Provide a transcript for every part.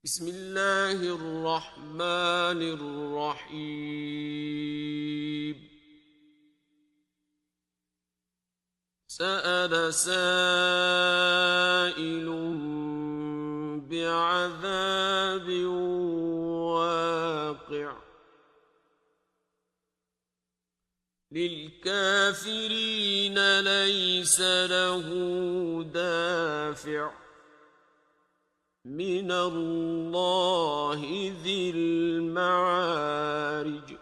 بسم الله الرحمن الرحيم. سأل سائل بعذاب واقع للكافرين ليس له دافع من الله ذي المعارج.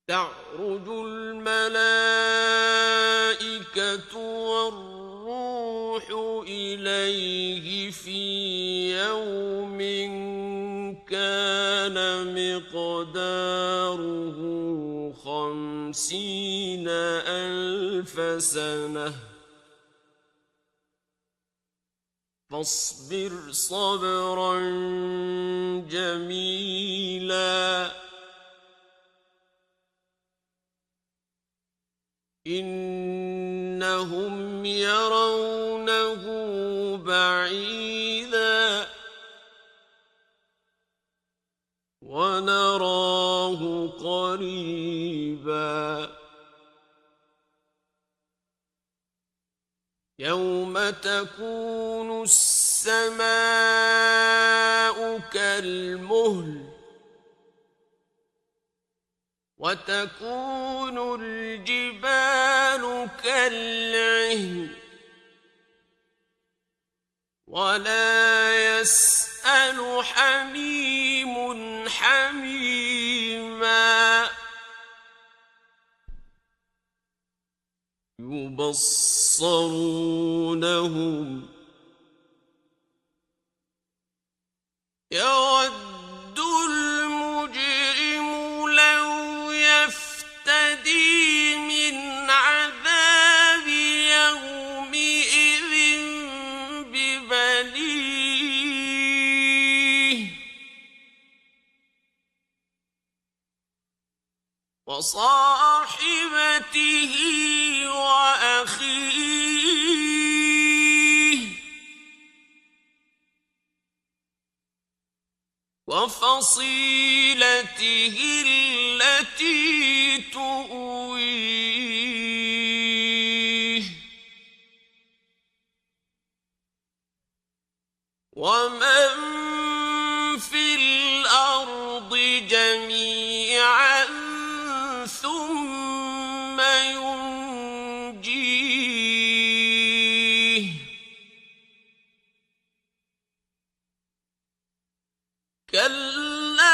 تعرج الملائكة والروح إليه في يوم كان مقداره 50,000 سنة فاصبر صبرا جميلا إنهم يرونه بعيدا ونراه قريبا يوم تكون السماء كالمهل وتكون الجبال كالعهن ولا يسأل حميم حميما يبصرونهم يود المجرم لو يفتدي من عذاب يومئذ ببنيه وصاحبته وأخيه وفصيلته التي تؤويه ومن في الأرض جميعا ثم ينجيه كلا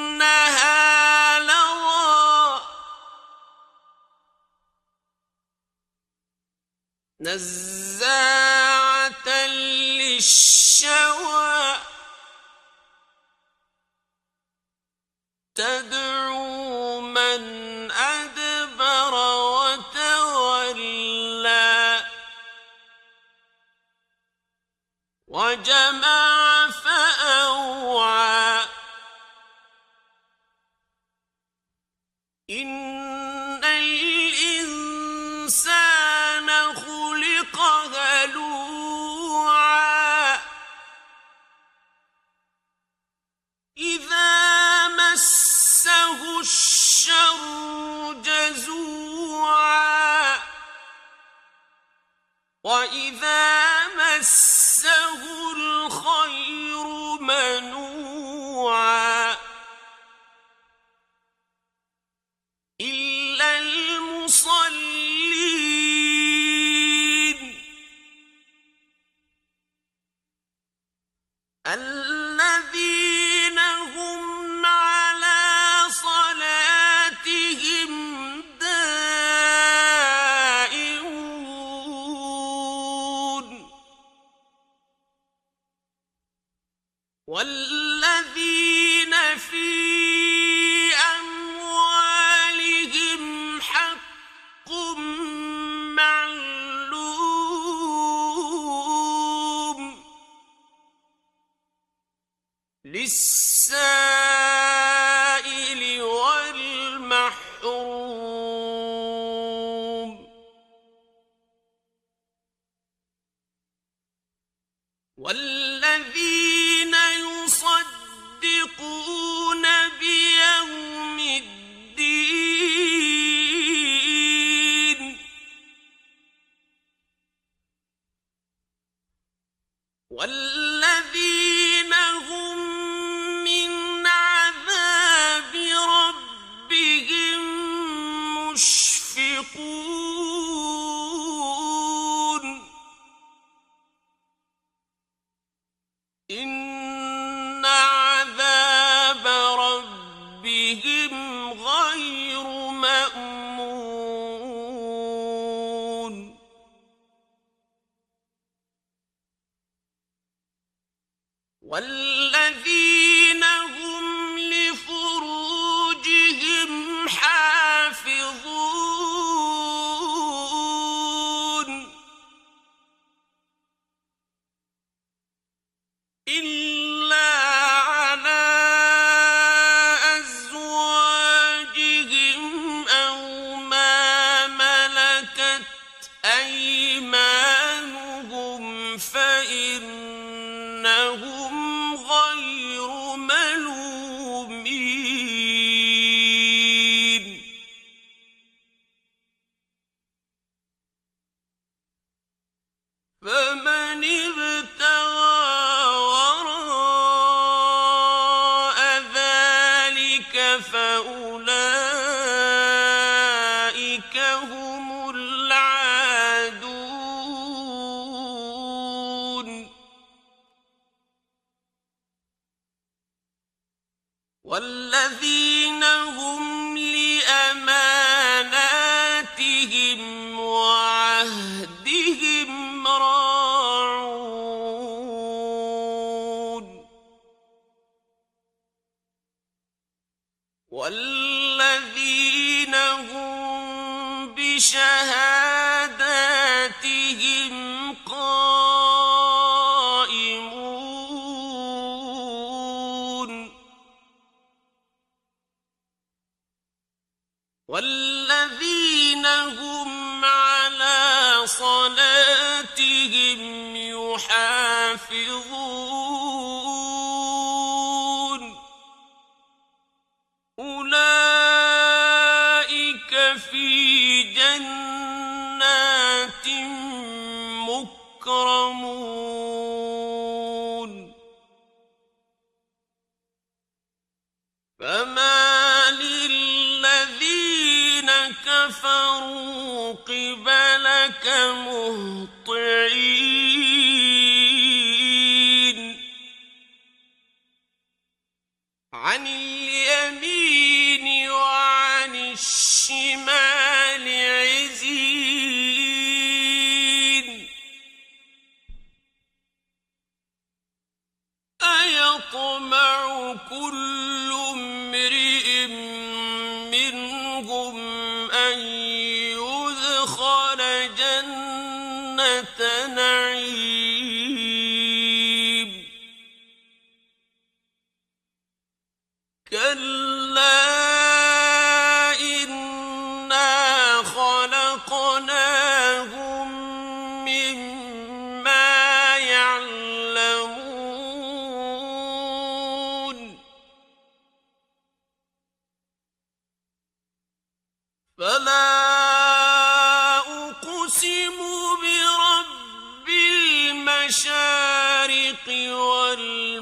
إنها لظى نزاعة للشوى تدعو من أدبر وتولى وجمع فأوعى إن الإنسان خلق هلوعا إذا مسه الشر جزوعا وإذا مسه الخير منوعا إلا المصلين الذين هم على صلاتهم دائمون والذين في أموالهم حق معلوم للسائل والمحروم والذين يصدقون بيوم الدين والذين هم من عذاب ربهم مشفقون إن عذاب ربهم غير مأمون والذين هم لفروجهم حافظون إلا على أزواجهم أو ما ملكت أيمانهم فإنهم غير ملومين فمن ابتغى وراء ذلك فأولئك هم العادون والذين هم لأماناتهم وعهدهم راعون والذين هم بشهاداتهم قائمون والذين هم على صلاتهم يحافظون أولئك في جنات مكرمون فما للذين كفروا قبلك مهطعين عن اليمين وعن الشمال عزين أيطمع كل امرئ منهم أن يدخل جنة نعيم كلا إنا خلقناهم مما يعلمون فلا أقسم برب المشارق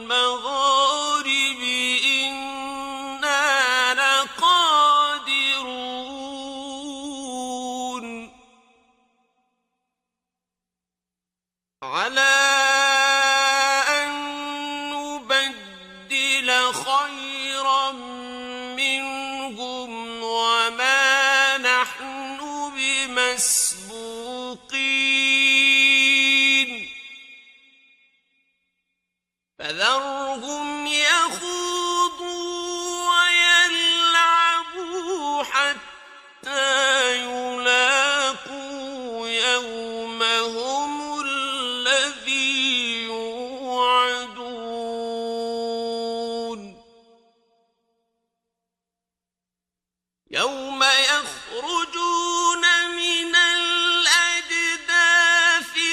والمغارب إنا لقادرون على أن نبدل خيرا منهم وما نحن بمسبوقين فذرهم يخوضوا ويلعبوا حتى يلاقوا يومهم الذي يوعدون يوم يخرجون من الأجداث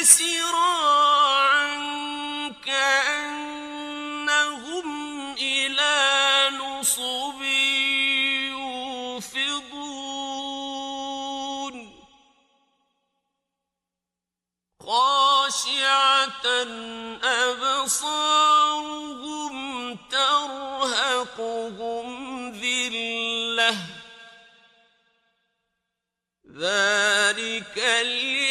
سراعا أبصارهم ترهقهم ذلة ذلك اليوم